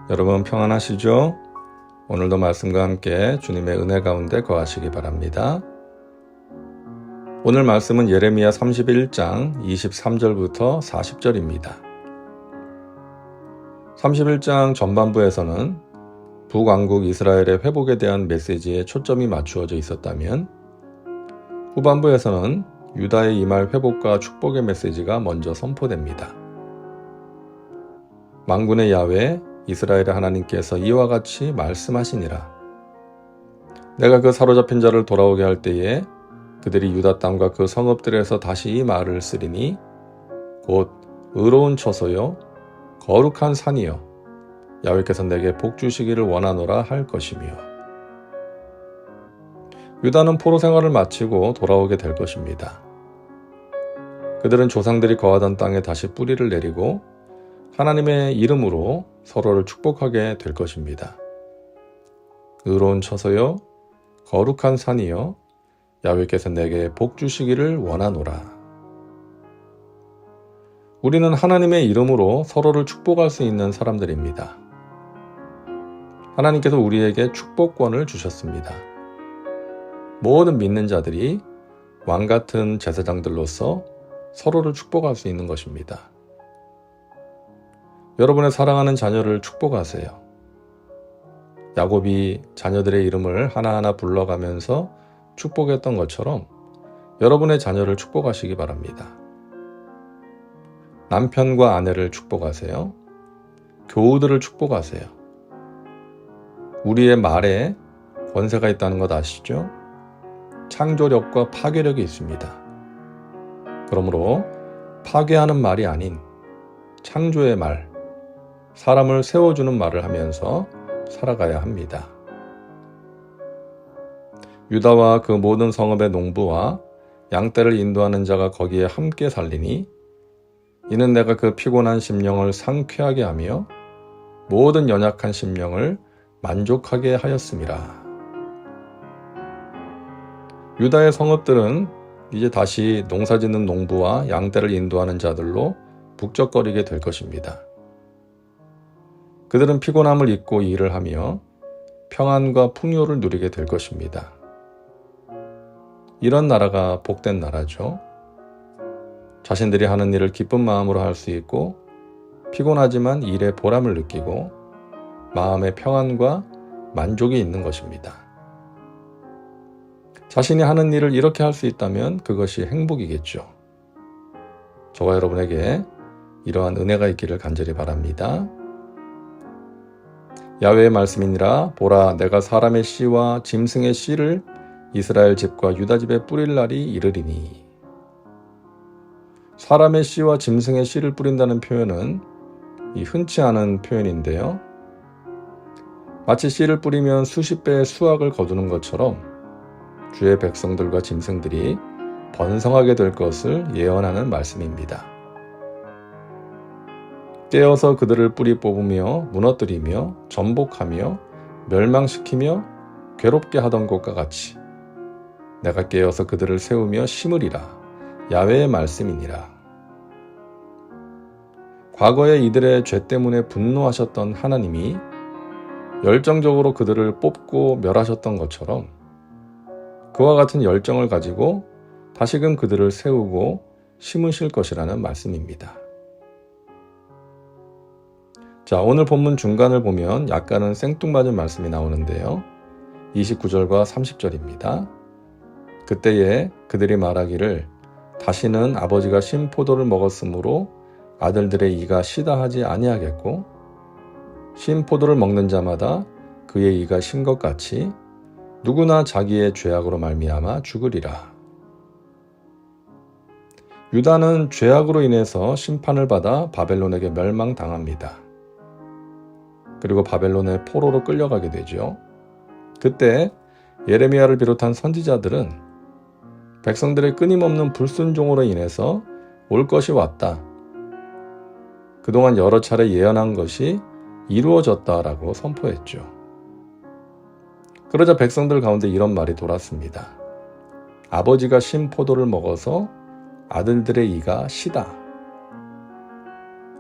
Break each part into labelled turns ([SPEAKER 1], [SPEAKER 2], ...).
[SPEAKER 1] 여러분 평안하시죠? 오늘도 말씀과 함께 주님의 은혜 가운데 거하시기 바랍니다. 오늘 말씀은 예레미야 31장 23절부터 40절입니다. 31장 전반부에서는 북왕국 이스라엘의 회복에 대한 메시지에 초점이 맞추어져 있었다면 후반부에서는 유다의 임할 회복과 축복의 메시지가 먼저 선포됩니다. 만군의 야훼 이스라엘의 하나님께서 이와 같이 말씀하시니라. 내가 그 사로잡힌 자를 돌아오게 할 때에 그들이 유다 땅과 그 성읍들에서 다시 이 말을 쓰리니 곧 의로운 처소요 거룩한 산이요 야훼께서 내게 복 주시기를 원하노라 할 것이며 유다는 포로 생활을 마치고 돌아오게 될 것입니다. 그들은 조상들이 거하던 땅에 다시 뿌리를 내리고 하나님의 이름으로 서로를 축복하게 될 것입니다. 의로운 처소요 거룩한 산이요 야훼께서 내게 복 주시기를 원하노라. 우리는 하나님의 이름으로 서로를 축복할 수 있는 사람들입니다. 하나님께서 우리에게 축복권을 주셨습니다. 모든 믿는 자들이 왕같은 제사장들로서 서로를 축복할 수 있는 것입니다. 여러분의 사랑하는 자녀를 축복하세요. 야곱이 자녀들의 이름을 하나하나 불러가면서 축복했던 것처럼 여러분의 자녀를 축복하시기 바랍니다. 남편과 아내를 축복하세요. 교우들을 축복하세요. 우리의 말에 권세가 있다는 것 아시죠? 창조력과 파괴력이 있습니다. 그러므로 파괴하는 말이 아닌 창조의 말, 사람을 세워주는 말을 하면서 살아가야 합니다. 유다와 그 모든 성읍의 농부와 양떼를 인도하는 자가 거기에 함께 살리니 이는 내가 그 피곤한 심령을 상쾌하게 하며 모든 연약한 심령을 만족하게 하였음이라. 유다의 성읍들은 이제 다시 농사짓는 농부와 양떼를 인도하는 자들로 북적거리게 될 것입니다. 그들은 피곤함을 잊고 일을 하며 평안과 풍요를 누리게 될 것입니다. 이런 나라가 복된 나라죠. 자신들이 하는 일을 기쁜 마음으로 할 수 있고 피곤하지만 일에 보람을 느끼고 마음의 평안과 만족이 있는 것입니다. 자신이 하는 일을 이렇게 할 수 있다면 그것이 행복이겠죠. 저와 여러분에게 이러한 은혜가 있기를 간절히 바랍니다. 야훼의 말씀이니라. 보라, 내가 사람의 씨와 짐승의 씨를 이스라엘 집과 유다 집에 뿌릴 날이 이르리니. 사람의 씨와 짐승의 씨를 뿌린다는 표현은 흔치 않은 표현인데요. 마치 씨를 뿌리면 수십 배의 수확을 거두는 것처럼 주의 백성들과 짐승들이 번성하게 될 것을 예언하는 말씀입니다. 깨어서 그들을 뿌리 뽑으며 무너뜨리며 전복하며 멸망시키며 괴롭게 하던 것과 같이 내가 깨어서 그들을 세우며 심으리라. 야훼의 말씀이니라. 과거에 이들의 죄 때문에 분노하셨던 하나님이 열정적으로 그들을 뽑고 멸하셨던 것처럼 그와 같은 열정을 가지고 다시금 그들을 세우고 심으실 것이라는 말씀입니다. 자, 오늘 본문 중간을 보면 약간은 생뚱맞은 말씀이 나오는데요. 29절과 30절입니다. 그때에 그들이 말하기를 다시는 아버지가 신 포도를 먹었으므로 아들들의 이가 시다 하지 아니하겠고 신 포도를 먹는 자마다 그의 이가 신 것 같이 누구나 자기의 죄악으로 말미암아 죽으리라. 유다는 죄악으로 인해서 심판을 받아 바벨론에게 멸망당합니다. 그리고 바벨론의 포로로 끌려가게 되죠. 그때 예레미야를 비롯한 선지자들은 백성들의 끊임없는 불순종으로 인해서 올 것이 왔다. 그동안 여러 차례 예언한 것이 이루어졌다라고 선포했죠. 그러자 백성들 가운데 이런 말이 돌았습니다. 아버지가 신 포도를 먹어서 아들들의 이가 시다.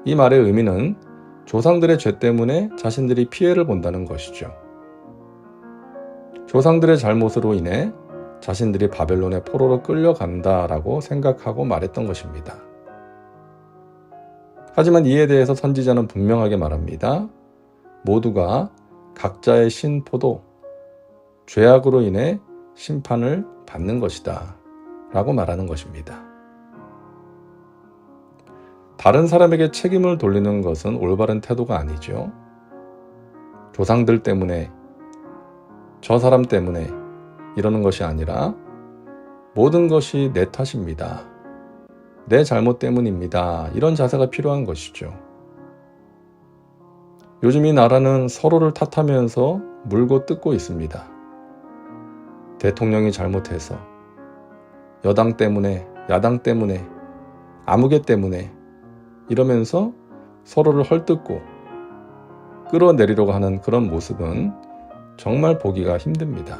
[SPEAKER 1] 이 말의 의미는 조상들의 죄 때문에 자신들이 피해를 본다는 것이죠. 조상들의 잘못으로 인해 자신들이 바벨론의 포로로 끌려간다라고 생각하고 말했던 것입니다. 하지만 이에 대해서 선지자는 분명하게 말합니다. 모두가 각자의 신포도 죄악으로 인해 심판을 받는 것이다 라고 말하는 것입니다. 다른 사람에게 책임을 돌리는 것은 올바른 태도가 아니죠. 조상들 때문에, 저 사람 때문에 이러는 것이 아니라 모든 것이 내 탓입니다. 내 잘못 때문입니다. 이런 자세가 필요한 것이죠. 요즘 이 나라는 서로를 탓하면서 물고 뜯고 있습니다. 대통령이 잘못해서, 여당 때문에, 야당 때문에, 아무개 때문에 이러면서 서로를 헐뜯고 끌어내리려고 하는 그런 모습은 정말 보기가 힘듭니다.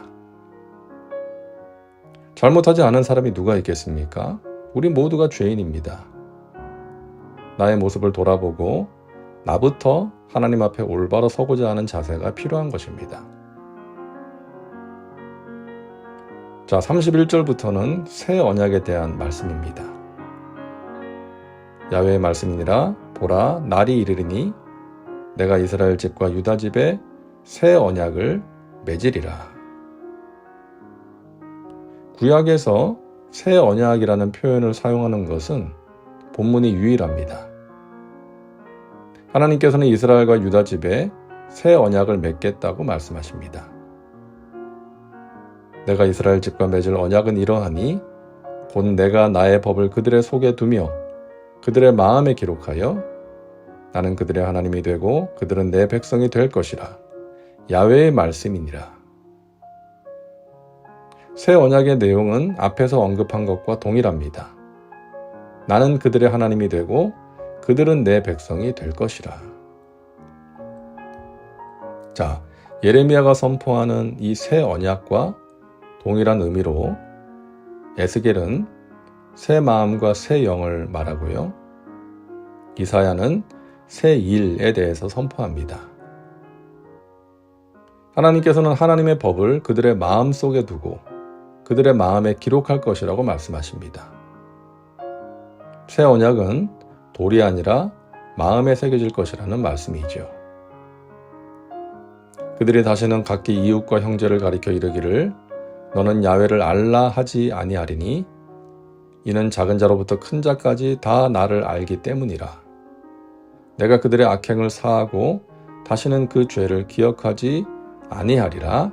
[SPEAKER 1] 잘못하지 않은 사람이 누가 있겠습니까? 우리 모두가 죄인입니다. 나의 모습을 돌아보고 나부터 하나님 앞에 올바로 서고자 하는 자세가 필요한 것입니다. 자, 31절부터는 새 언약에 대한 말씀입니다. 야훼의 말씀이니라 보라 날이 이르리니 내가 이스라엘 집과 유다 집에 새 언약을 맺으리라. 구약에서 새 언약이라는 표현을 사용하는 것은 본문이 유일합니다. 하나님께서는 이스라엘과 유다 집에 새 언약을 맺겠다고 말씀하십니다. 내가 이스라엘 집과 맺을 언약은 이러하니 곧 내가 나의 법을 그들의 속에 두며 그들의 마음에 기록하여 나는 그들의 하나님이 되고 그들은 내 백성이 될 것이라. 야훼의 말씀이니라. 새 언약의 내용은 앞에서 언급한 것과 동일합니다. 나는 그들의 하나님이 되고 그들은 내 백성이 될 것이라. 자, 예레미야가 선포하는 이 새 언약과 동일한 의미로 에스겔은 새 마음과 새 영을 말하고요. 이사야는 새 일에 대해서 선포합니다. 하나님께서는 하나님의 법을 그들의 마음 속에 두고 그들의 마음에 기록할 것이라고 말씀하십니다. 새 언약은 돌이 아니라 마음에 새겨질 것이라는 말씀이죠. 그들이 다시는 각기 이웃과 형제를 가리켜 이르기를 너는 야훼를 알라 하지 아니하리니 이는 작은 자로부터 큰 자까지 다 나를 알기 때문이라. 내가 그들의 악행을 사하고 다시는 그 죄를 기억하지 아니하리라.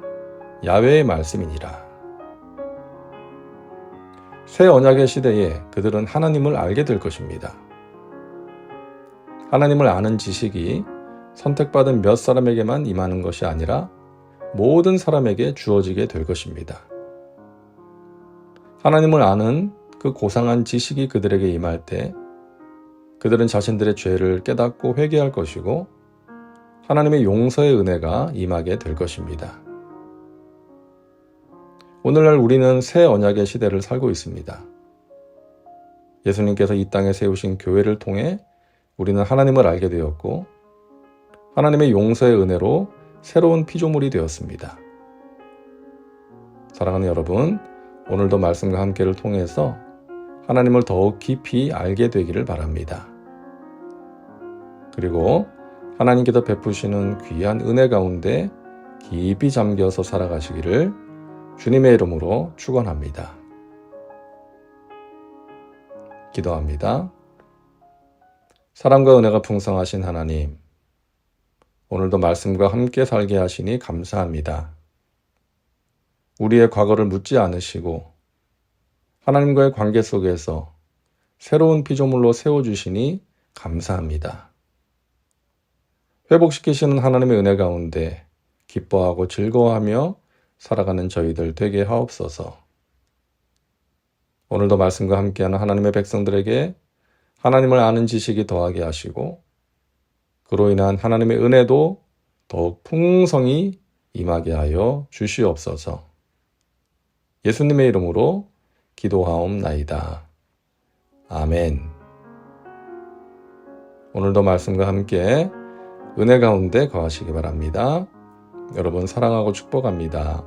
[SPEAKER 1] 야훼의 말씀이니라. 새 언약의 시대에 그들은 하나님을 알게 될 것입니다. 하나님을 아는 지식이 선택받은 몇 사람에게만 임하는 것이 아니라 모든 사람에게 주어지게 될 것입니다. 하나님을 아는 그 고상한 지식이 그들에게 임할 때 그들은 자신들의 죄를 깨닫고 회개할 것이고 하나님의 용서의 은혜가 임하게 될 것입니다. 오늘날 우리는 새 언약의 시대를 살고 있습니다. 예수님께서 이 땅에 세우신 교회를 통해 우리는 하나님을 알게 되었고 하나님의 용서의 은혜로 새로운 피조물이 되었습니다. 사랑하는 여러분, 오늘도 말씀과 함께를 통해서 하나님을 더욱 깊이 알게 되기를 바랍니다. 그리고 하나님께서 베푸시는 귀한 은혜 가운데 깊이 잠겨서 살아가시기를 주님의 이름으로 축원합니다. 기도합니다. 사랑과 은혜가 풍성하신 하나님, 오늘도 말씀과 함께 살게 하시니 감사합니다. 우리의 과거를 묻지 않으시고 하나님과의 관계 속에서 새로운 피조물로 세워주시니 감사합니다. 회복시키시는 하나님의 은혜 가운데 기뻐하고 즐거워하며 살아가는 저희들 되게 하옵소서. 오늘도 말씀과 함께하는 하나님의 백성들에게 하나님을 아는 지식이 더하게 하시고 그로 인한 하나님의 은혜도 더욱 풍성히 임하게 하여 주시옵소서. 예수님의 이름으로 기도하옵나이다. 아멘. 오늘도 말씀과 함께 은혜 가운데 거하시기 바랍니다. 여러분 사랑하고 축복합니다.